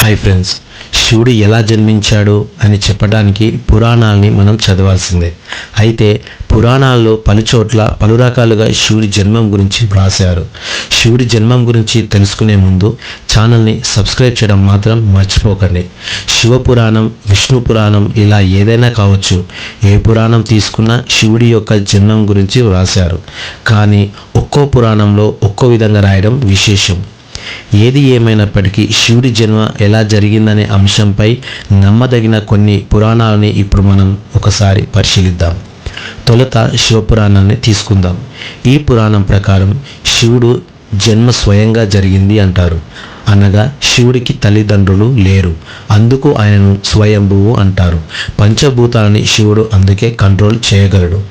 Hi friends, శివుడు ఎలా జన్మించాడు అని చెప్పడానికి పురాణాలని మనం చదవాల్సిందే. అయితే పురాణాల్లో పలుచోట్ల పలు రకాలుగా శివుడి జన్మం గురించి వ్రాశారు. శివుడి జన్మం గురించి తెలుసుకునే ముందు ఛానల్ని సబ్స్క్రైబ్ చేయడం మాత్రం మర్చిపోకండి. శివపురాణం, విష్ణు పురాణం ఇలా ఏదైనా కావచ్చు, ఏ పురాణం తీసుకున్నా శివుడి యొక్క జన్మం గురించి వ్రాశారు. కానీ ఒక్కో పురాణంలో ఒక్కో విధంగా రాయడం విశేషం. ఏది ఏమైనప్పటికీ శివుడి జన్మ ఎలా జరిగిందనే అంశంపై నమ్మదగిన కొన్ని పురాణాలని ఇప్పుడు మనం ఒకసారి పరిశీలిద్దాం. తొలుత శివపురాణాన్ని తీసుకుందాం. ఈ పురాణం ప్రకారం శివుడు జన్మ స్వయంగా జరిగింది అంటారు. అనగా శివుడికి తల్లిదండ్రులు లేరు, అందుకు ఆయనను స్వయంభువు అంటారు. పంచభూతాలని శివుడు అందుకే కంట్రోల్ చేయగలడు.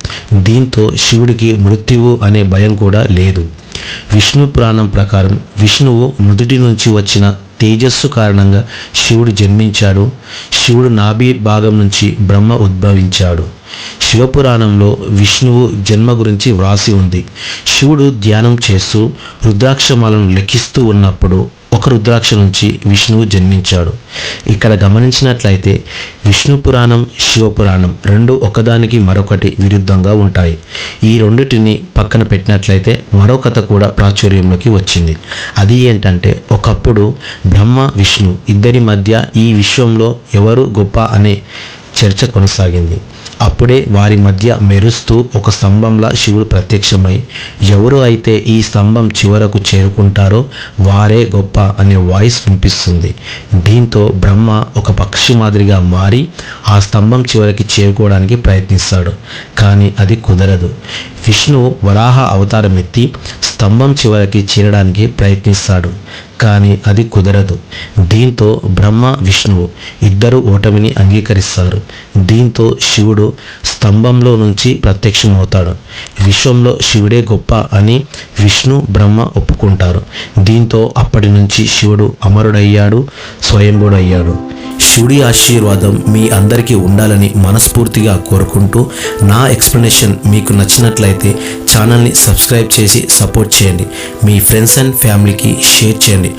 దీంతో శివుడికి మృత్యువు అనే భయం కూడా లేదు. విష్ణు పురాణం ప్రకారం విష్ణువు నుదుటి నుంచి వచ్చిన తేజస్సు కారణంగా శివుడు జన్మించాడు. శివుడు నాభి భాగం నుంచి బ్రహ్మ ఉద్భవించాడు. శివపురాణంలో విష్ణువు జన్మ గురించి వ్రాసి ఉంది. శివుడు ధ్యానం చేస్తూ రుద్రాక్షమాలను లెక్కిస్తూ ఉన్నప్పుడు ఒక రుద్రాక్ష నుంచి విష్ణువు జన్మించాడు. ఇక్కడ గమనించినట్లయితే విష్ణు పురాణం, శివపురాణం రెండు ఒకదానికి మరొకటి విరుద్ధంగా ఉంటాయి. ఈ రెండింటిని పక్కన పెట్టినట్లయితే మరో కథ కూడా ప్రాచుర్యంలోకి వచ్చింది. అది ఏంటంటే, ఒకప్పుడు బ్రహ్మ విష్ణు ఇద్దరి మధ్య ఈ విశ్వంలో ఎవరు గొప్ప అనే చర్చ కొనసాగింది. అప్పుడే వారి మధ్య మెరుస్తూ ఒక స్తంభంలా శివుడు ప్రత్యక్షమై, ఎవరు అయితే ఈ స్తంభం చివరకు చేరుకుంటారో వారే గొప్ప అనే వాయిస్ వినిపిస్తుంది. దీంతో బ్రహ్మ ఒక పక్షి మాదిరిగా మారి ఆ స్తంభం చివరికి చేరుకోవడానికి ప్రయత్నిస్తాడు. కానీ అది కుదరదు. విష్ణువు వరాహ అవతారం ఎత్తి స్తంభం చివరికి చేరడానికి ప్రయత్నిస్తాడు. కానీ అది కుదరదు. దీంతో బ్రహ్మ, విష్ణువు ఇద్దరు ఓటమిని అంగీకరిస్తారు. దీంతో శివుడు స్తంభంలో నుంచి ప్రత్యక్షమవుతాడు. విశ్వంలో శివుడే గొప్ప అని విష్ణు, బ్రహ్మ ఒప్పుకుంటారు. దీంతో అప్పటి నుంచి శివుడు అమరుడయ్యాడు, స్వయంభుడయ్యాడు. శివుడి ఆశీర్వాదం మీ అందరికీ ఉండాలని మనస్ఫూర్తిగా కోరుకుంటూ, నా ఎక్స్ప్లెనేషన్ మీకు నచ్చినట్లయితే ఛానల్ని సబ్స్క్రైబ్ చేసి సపోర్ట్ చేయండి. మీ ఫ్రెండ్స్ అండ్ ఫ్యామిలీకి షేర్ చేయండి.